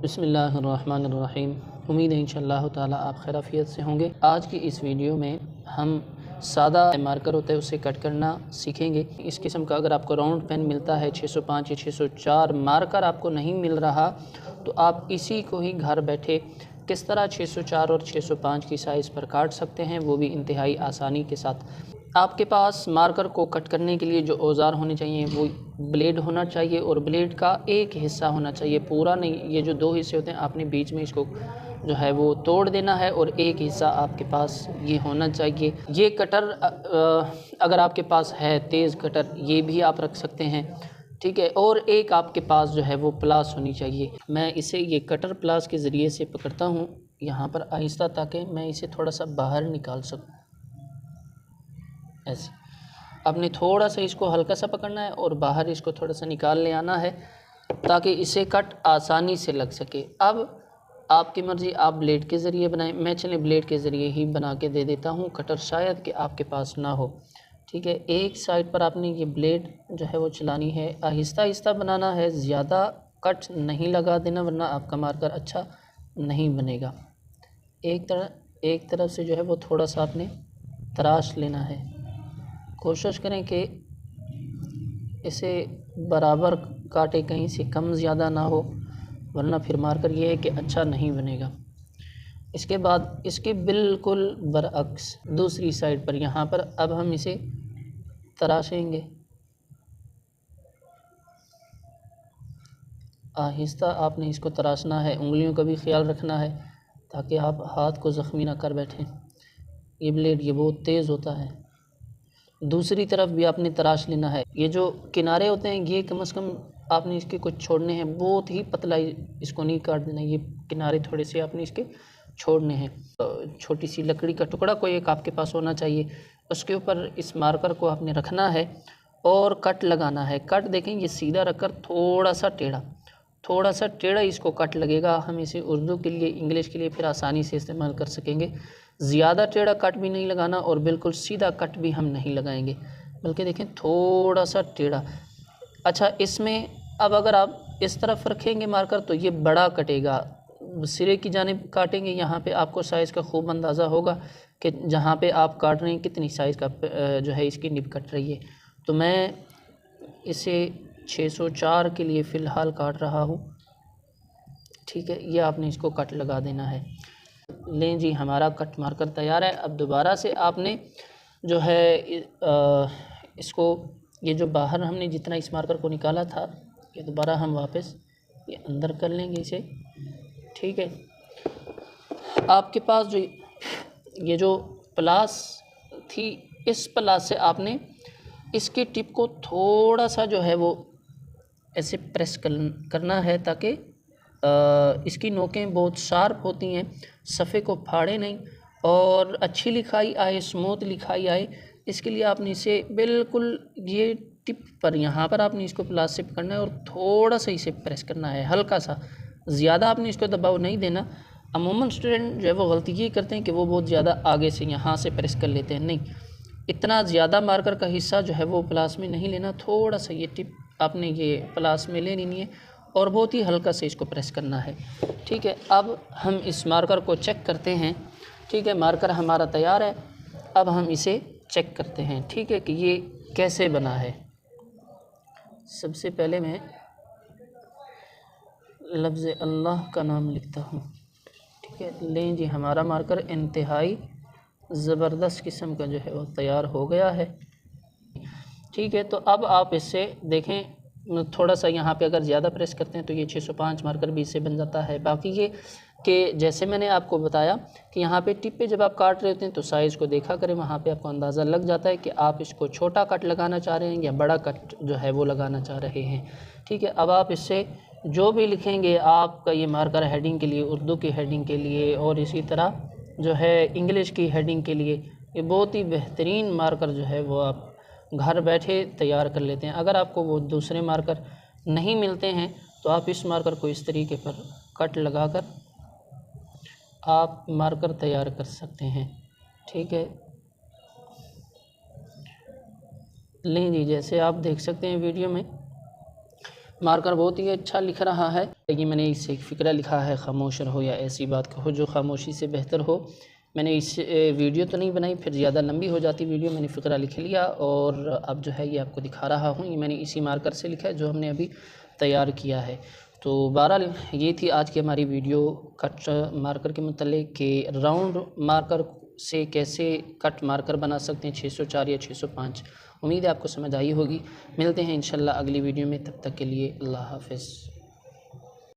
बिस्मिल्लाहिर्रहमानिर्रहीम। उम्मीद है इंशाअल्लाह ताला आप खैरियत से होंगे। आज की इस वीडियो में हम सादा मार्कर होता है उसे कट करना सीखेंगे। इस किस्म का अगर आपको राउंड पेन मिलता है 605 या 604 मार्कर आपको नहीं मिल रहा तो आप इसी को ही घर बैठे किस तरह 604 और 605 की साइज़ पर काट सकते हैं, वो भी इंतहाई आसानी के साथ। आपके पास मार्कर को कट करने के लिए जो औज़ार होने चाहिए वो ब्लेड होना चाहिए और ब्लेड का एक हिस्सा होना चाहिए, पूरा नहीं। ये जो दो हिस्से होते हैं आपने बीच में इसको जो है वो तोड़ देना है और एक हिस्सा आपके पास ये होना चाहिए। ये कटर अगर आपके पास है तेज़ कटर, ये भी आप रख सकते हैं, ठीक है। और एक आपके पास जो है वो प्लास होनी चाहिए। मैं इसे ये कटर प्लास के ज़रिए से पकड़ता हूँ यहाँ पर आहिस्ता, ताकि मैं इसे थोड़ा सा बाहर निकाल सकूँ। ऐसे आपने थोड़ा सा इसको हल्का सा पकड़ना है और बाहर इसको थोड़ा सा निकाल ले आना है ताकि इसे कट आसानी से लग सके। अब आपकी मर्ज़ी, आप ब्लेड के ज़रिए बनाएं। मैं चले ब्लेड के ज़रिए ही बना के दे देता हूँ, कटर शायद कि आपके पास ना हो, ठीक है। एक साइड पर आपने ये ब्लेड जो है वो चलानी है, आहिस्ता आहिस्ता बनाना है, ज़्यादा कट नहीं लगा देना वरना आपका मार्कर अच्छा नहीं बनेगा। एक तरफ से जो है वो थोड़ा सा आपने तराश लेना है। कोशिश करें कि इसे बराबर काटे, कहीं से कम ज़्यादा ना हो, वरना फिर मार्कर ये है कि अच्छा नहीं बनेगा। इसके बाद इसके बिल्कुल बरअक्स दूसरी साइड पर यहाँ पर अब हम इसे तराशेंगे। आहिस्ता आपने इसको तराशना है, उंगलियों का भी ख्याल रखना है ताकि आप हाथ को ज़ख्मी ना कर बैठें। ये ब्लेड ये बहुत तेज़ होता है। दूसरी तरफ भी आपने तराश लेना है। ये जो किनारे होते हैं ये कम से कम आपने इसके कुछ छोड़ने हैं, बहुत ही पतला इसको नहीं काट देना। ये किनारे थोड़े से आपने इसके छोड़ने हैं। छोटी सी लकड़ी का टुकड़ा कोई एक आपके पास होना चाहिए, उसके ऊपर इस मार्कर को आपने रखना है और कट लगाना है। कट देखें ये सीधा रखकर थोड़ा सा टेढ़ा इसको कट लगेगा। हम इसे उर्दू के लिए, इंग्लिश के लिए फिर आसानी से इस्तेमाल कर सकेंगे। ज़्यादा टेढ़ा कट भी नहीं लगाना और बिल्कुल सीधा कट भी हम नहीं लगाएंगे, बल्कि देखें थोड़ा सा टेढ़ा। अच्छा, इसमें अब अगर आप इस तरफ रखेंगे मार्कर तो ये बड़ा कटेगा, सिरे की जानिब काटेंगे, यहाँ पे आपको साइज़ का खूब अंदाज़ा होगा कि जहाँ पे आप काट रहे हैं कितनी साइज़ का जो है इसकी निब कट रही है। तो मैं इसे 604 के लिए फ़िलहाल काट रहा हूँ, ठीक है। ये आपने इसको कट लगा देना है। लें जी, हमारा कट मार्कर तैयार है। अब दोबारा से आपने जो है इसको, ये जो बाहर हमने जितना इस मार्कर को निकाला था ये दोबारा हम वापस ये अंदर कर लेंगे इसे, ठीक है। आपके पास जो ये जो प्लास थी, इस प्लास से आपने इसकी टिप को थोड़ा सा जो है वो ऐसे प्रेस करना है ताकि इसकी नोकें बहुत शार्प होती हैं, सफ़े को फाड़े नहीं और अच्छी लिखाई आए, स्मूथ लिखाई आए। इसके लिए आपने इसे बिल्कुल ये टिप पर यहाँ पर आपने इसको प्लास से पकड़ना है और थोड़ा सा इसे प्रेस करना है, हल्का सा, ज़्यादा आपने इसको दबाव नहीं देना। अमूमन स्टूडेंट जो है वो गलती ये करते हैं कि वो बहुत ज़्यादा आगे से यहाँ से प्रेस कर लेते हैं। नहीं, इतना ज़्यादा मार्कर का हिस्सा जो है वो प्लास में नहीं लेना, थोड़ा सा ये टिप आपने ये प्लास में ले लेनी है और बहुत ही हल्का से इसको प्रेस करना है, ठीक है। अब हम इस मार्कर को चेक करते हैं, ठीक है। मार्कर हमारा तैयार है, अब हम इसे चेक करते हैं, ठीक है, कि ये कैसे बना है। सबसे पहले मैं लफ्ज़ अल्लाह का नाम लिखता हूँ, ठीक है। लें जी, हमारा मार्कर इंतहाई ज़बरदस्त किस्म का जो है वो तैयार हो गया है, ठीक है। तो अब आप इससे देखें, थोड़ा सा यहाँ पे अगर ज़्यादा प्रेस करते हैं तो ये 605 मार्कर भी इससे बन जाता है। बाकी ये कि जैसे मैंने आपको बताया कि यहाँ पे टिप पे जब आप काट रहे होते हैं तो साइज़ को देखा करें, वहाँ पे आपको अंदाज़ा लग जाता है कि आप इसको छोटा कट लगाना चाह रहे हैं या बड़ा कट जो है वो लगाना चाह रहे हैं, ठीक है। अब आप इससे जो भी लिखेंगे, आपका ये मार्कर हेडिंग के लिए, उर्दू की हेडिंग के लिए और इसी तरह जो है इंग्लिश की हेडिंग के लिए, ये बहुत ही बेहतरीन मार्कर जो है वो आप घर बैठे तैयार कर लेते हैं। अगर आपको वो दूसरे मार्कर नहीं मिलते हैं तो आप इस मार्कर को इस तरीके पर कट लगाकर आप मार्कर तैयार कर सकते हैं, ठीक है। लें जी, जैसे आप देख सकते हैं वीडियो में मार्कर बहुत ही अच्छा लिख रहा है, लेकिन मैंने इससे एक फ़िक्रा लिखा है, खामोश रहो या ऐसी बात कहो जो खामोशी से बेहतर हो। मैंने इस वीडियो तो नहीं बनाई, फिर ज़्यादा लंबी हो जाती वीडियो। मैंने फ़िक्रा लिख लिया और अब जो है ये आपको दिखा रहा हूँ। ये मैंने इसी मार्कर से लिखा है जो हमने अभी तैयार किया है। तो बहरहाल ये थी आज की हमारी वीडियो कट मार्कर के मतलब कि राउंड मार्कर से कैसे कट मार्कर बना सकते हैं 604 या 605। उम्मीद है आपको समझ आई होगी। मिलते हैं इंशाल्लाह अगली वीडियो में, तब तक के लिए अल्लाह हाफ़िज़।